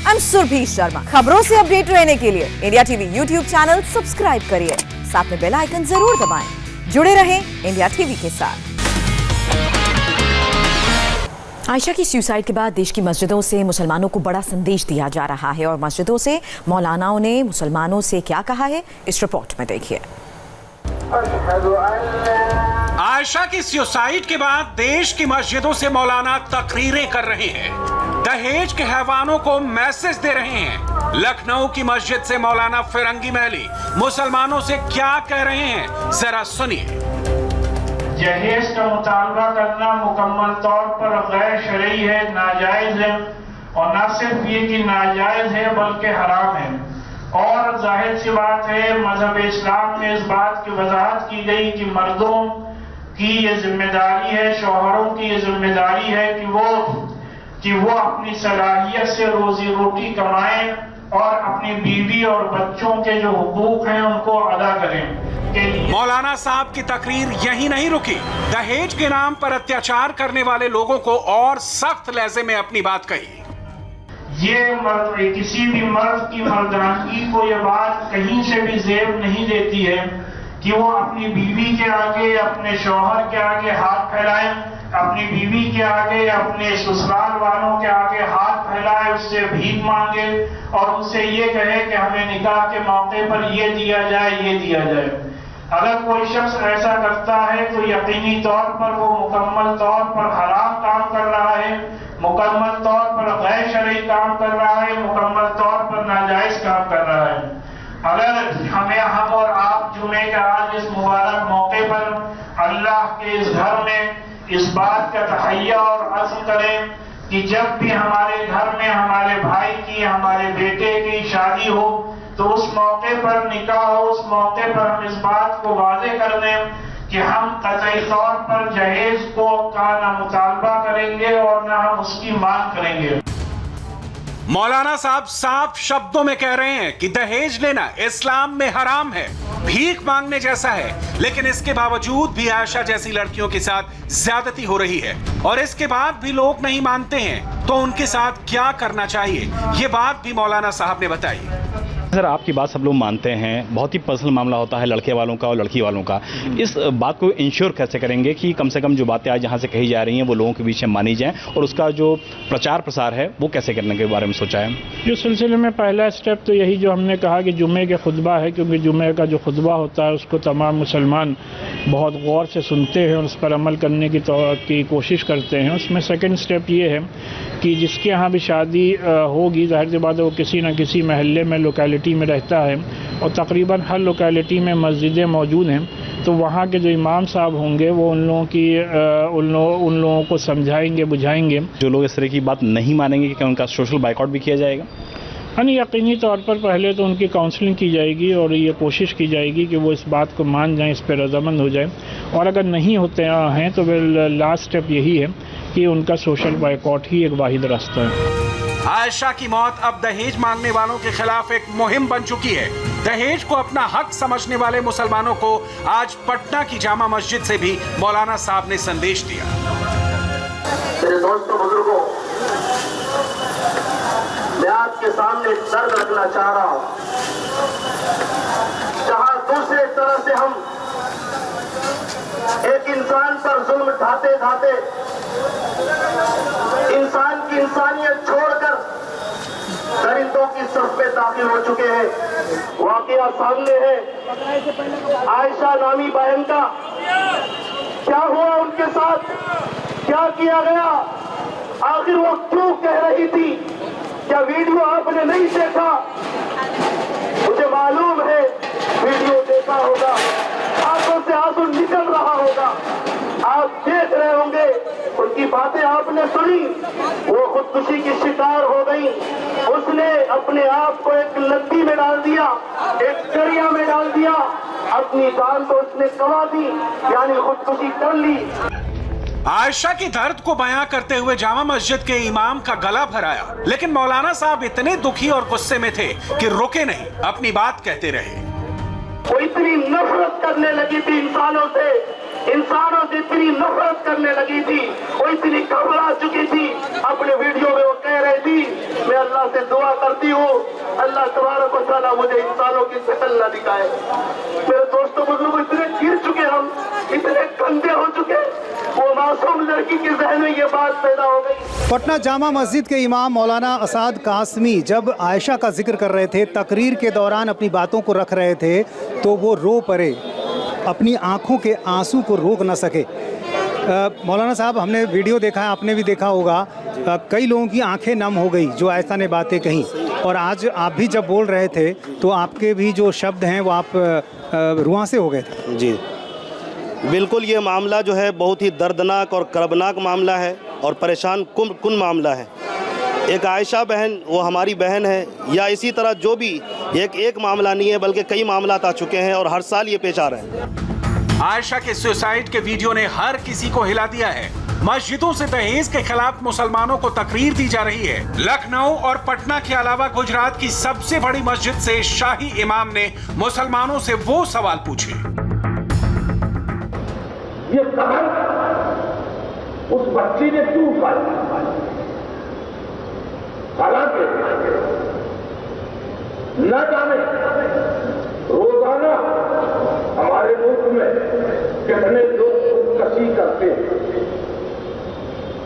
I'm Surabhi Sharma. खबरों से update रहने के लिए India TV YouTube channel subscribe करिए, साथ में बेल आइकन जरूर दबाएं। जुड़े रहें इंडिया टीवी के साथ। आयशा की सुसाइड के बाद देश की मस्जिदों से मुसलमानों को बड़ा संदेश दिया जा रहा है और मस्जिदों से मौलानाओं ने मुसलमानों से क्या कहा है, इस रिपोर्ट में देखिए। आयशा की सुसाइड के बाद देश की मस्जिदों से मौलाना तकरीरें कर रहे हैं, दहेज के हैवानों को मैसेज दे रहे हैं। लखनऊ की मस्जिद से मौलाना फिरंगी महली मुसलमानों से क्या कह रहे हैं, जरा सुनिए। दहेज का मुतालबा करना मुकम्मल तौर पर गैर शरई है, नाजायज है, और न सिर्फ ये कि नाजायज है बल्कि हराम है। और जाहिर सी बात है, मजहब इस्लाम में इस बात की वजाहत की गई कि मर्दों की ये जिम्मेदारी है, शौहरों की ये जिम्मेदारी है कि वो अपनी सलाहियत से रोजी रोटी कमाएं और अपनी बीवी और बच्चों के जो हुकूक हैं उनको अदा करें। मौलाना साहब की तकरीर यही नहीं रुकी, दहेज के नाम पर अत्याचार करने वाले लोगों को और सख्त लहजे में अपनी बात कही। ये मर्द, किसी भी मर्द की मर्दानगी को ये बात कहीं से भी जेब नहीं देती है कि वो अपनी बीवी के आगे, अपने शौहर के आगे हाथ फैलाए, अपनी बीवी के आगे, अपने ससुराल वालों के आगे हाथ फैलाए, उससे भीख मांगे और उनसे ये कहे कि हमें निकाह के मौके पर ये दिया जाए, ये दिया जाए। अगर कोई शख्स ऐसा करता है तो यकीनी तौर पर वो मुकम्मल तौर पर हराम काम कर रहा है, मुकम्मल तौर पर गैर शरई काम कर रहा है, मुकम्मल तौर पर नाजायज काम कर रहा है। अगर हम और आप जुमे के आज इस मुबारक मौके पर अल्लाह के इस घर में इस बात का तहैया और अज़्म करें कि जब भी हमारे घर में हमारे भाई की, हमारे बेटे की शादी हो तो उस मौके पर निकाह हो, उस मौके पर हम इस बात को वाज़ेह कर दें कि हम कतई तौर पर दहेज का न मुतालबा करेंगे और न हम उसकी मांग करेंगे। मौलाना साहब साफ शब्दों में कह रहे हैं कि दहेज लेना इस्लाम में हराम है, भीख मांगने जैसा है, लेकिन इसके बावजूद भी आयशा जैसी लड़कियों के साथ ज्यादती हो रही है और इसके बाद भी लोग नहीं मानते हैं, तो उनके साथ क्या करना चाहिए, ये बात भी मौलाना साहब ने बताई। सर, आपकी बात सब लोग मानते हैं, बहुत ही पर्सनल मामला होता है लड़के वालों का और लड़की वालों का। इस बात को इंश्योर कैसे करेंगे कि कम से कम जो बातें आज जहाँ से कही जा रही हैं वो लोगों के बीच में मानी जाएं, और उसका जो प्रचार प्रसार है वो कैसे करने के बारे में सोचा है? इस सिलसिले में पहला स्टेप तो यही जो हमने कहा कि जुमे के खुतबा है, क्योंकि जुमे का जो खुतबा होता है उसको तमाम मुसलमान बहुत गौर से सुनते हैं और उस पर अमल करने की कोशिश करते हैं। उसमें सेकेंड स्टेप ये है कि जिसके यहाँ भी शादी होगी, जाहिर सी बात है वो किसी न किसी महल्ले में, लोकेलिटी में रहता है और तकरीबन हर लोकेलिटी में मस्जिदें मौजूद हैं, तो वहाँ के जो इमाम साहब होंगे वो उन लोगों को समझाएंगे, बुझाएंगे। जो लोग इस तरह की बात नहीं मानेंगे कि उनका सोशल बाइकआउट भी किया जाएगा? हाँ, यकीनी तौर पर पहले तो उनकी काउंसलिंग की जाएगी और ये कोशिश की जाएगी कि वो इस बात को मान जाएं, इस पर रजामंद हो जाएं, और अगर नहीं होते हैं तो फिर लास्ट स्टेप यही है कि उनका सोशल बाइकआउट ही एक वाहिद रास्ता है। आयशा की मौत अब दहेज मांगने वालों के खिलाफ एक मुहिम बन चुकी है। दहेज को अपना हक समझने वाले मुसलमानों को आज पटना की जामा मस्जिद से भी मौलाना साहब ने संदेश दिया। मेरे दोस्तों, बुजुर्गों, मैं आपके सामने दर्द रखना चाह रहा हूं, जहां दूसरे तरह से हम एक इंसान पर जुल्म ढाते ढाते इंसान की इंसानियत छोड़कर दरिंदों की सफ में दाखिल हो चुके हैं। वाकया सामने है आयशा नामी बहन का। क्या हुआ उनके साथ, क्या किया गया, आखिर वो क्यों कह रही थी? क्या वीडियो आपने नहीं देखा? मुझे मालूम है वीडियो देखा होगा, आंखों से आंसू निकल रहा होगा, आप देख रहे होंगे, उनकी बातें आपने सुनी। वो खुदकुशी की शिकार हो गई, उसने अपने आप को एक नदी में डाल दिया, एक दरिया में डाल दिया, अपनी जान तो उसने गंवा दी, यानी खुदकुशी कर ली। आयशा की दर्द को बयां करते हुए जामा मस्जिद के इमाम का गला भराया, लेकिन मौलाना साहब इतने दुखी और गुस्से में थे कि रुके नहीं, अपनी बात कहते रहे। वो इतनी नफरत करने लगी थी इंसानों से इतनी नफरत करने लगी थी, वो इतनी घबरा चुकी थी। अपने वीडियो में वो कह रही थी, मैं अल्लाह अल्लाह से दुआ करती हूँ, अल्लाह तबारक व तआला मुझे इंसानों की शक्ल न दिखाए। मेरे दोस्तों बुजुर्गों, इतने गिर चुके हम, इतने गंदे हो चुके, वो मासूम लड़की के जहन में ये बात पैदा हो गई। पटना जामा मस्जिद के इमाम मौलाना असाद कासमी जब आयशा का जिक्र कर रहे थे, तकरीर के दौरान अपनी बातों को रख रहे थे, तो वो रो पड़े, अपनी आंखों के आंसू को रोक न सके। मौलाना साहब, हमने वीडियो देखा है, आपने भी देखा होगा, कई लोगों की आंखें नम हो गई जो आयशा ने बातें कही, और आज आप भी जब बोल रहे थे तो आपके भी जो शब्द हैं वो आप रुआं से हो गए थे। जी बिल्कुल, ये मामला जो है बहुत ही दर्दनाक और कर्बनाक मामला है और परेशान कुन मामला है। एक आयशा बहन, वो हमारी बहन है, या इसी तरह जो भी एक मामला नहीं है बल्कि कई मामला आ चुके हैं और हर साल ये पेश आ रहे हैं। आयशा के सुसाइड के वीडियो ने हर किसी को हिला दिया है। मस्जिदों से दहेज के खिलाफ मुसलमानों को तकरीर दी जा रही है। लखनऊ और पटना के अलावा गुजरात की सबसे बड़ी मस्जिद से शाही इमाम ने मुसलमानों से वो सवाल पूछे। ये कदम उस बच्ची ने क्यों उठाई? हालांकि न जाने रोजाना हमारे मुल्क में कितने लोग खुदकशी करते हैं,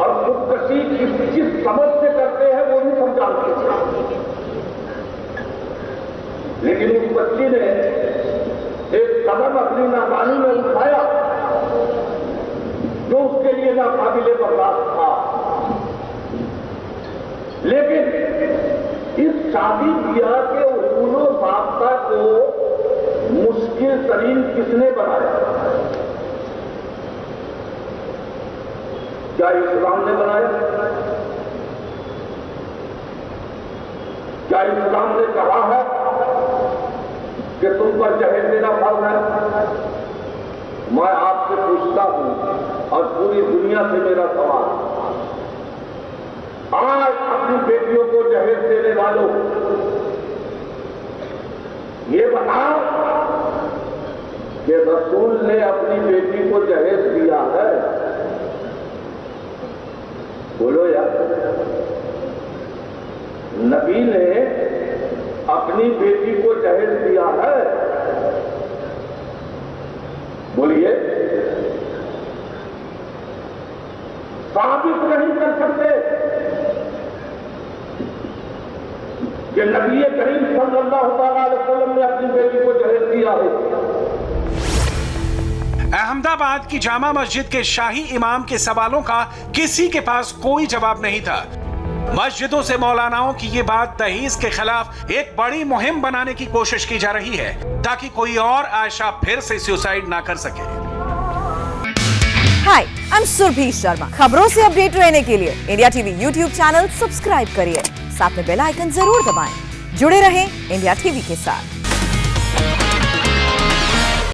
और खुदकशी किस सबब से करते हैं वो नहीं समझाते। लेकिन उस बच्ची ने एक कदम अपनी नादानी में उठाया जो उसके लिए नाकाबिले बर्दाश्त था। लेकिन इस शादी ब्याह के उसूल व ज़ाब्ता को मुश्किल तरीन किसने बनाया? क्या इस्लाम ने बनाया? क्या इस्लाम ने कहा है कि तुम पर जहेज देना फर्ज है? मैं आपसे पूछता हूं और पूरी दुनिया से मेरा सवाल, आज अपनी बेटियों को जहेज देने वालों, ये बताओ कि रसूल ने अपनी बेटी को जहेज दिया है? बोलो यार, नबी ने अपनी बेटी को जहेज दिया है? बोलिए। साबित नहीं कर सकते कि नबी करीम सल्लल्लाहु अलैहि वसल्लम ने अपनी बेटी को जहेज दिया है। अहमदाबाद की जामा मस्जिद के शाही इमाम के सवालों का किसी के पास कोई जवाब नहीं था। मस्जिदों से मौलानाओं की ये बात दहेज के खिलाफ एक बड़ी मुहिम बनाने की कोशिश की जा रही है ताकि कोई और आयशा फिर से सुसाइड ना कर सके। हाय, आई एम सुरभि शर्मा। खबरों से अपडेट रहने के लिए India TV YouTube channel subscribe करिए, साथ में बेल आइकन जरूर दबाएं। जुड़े रहें इंडिया टीवी के साथ।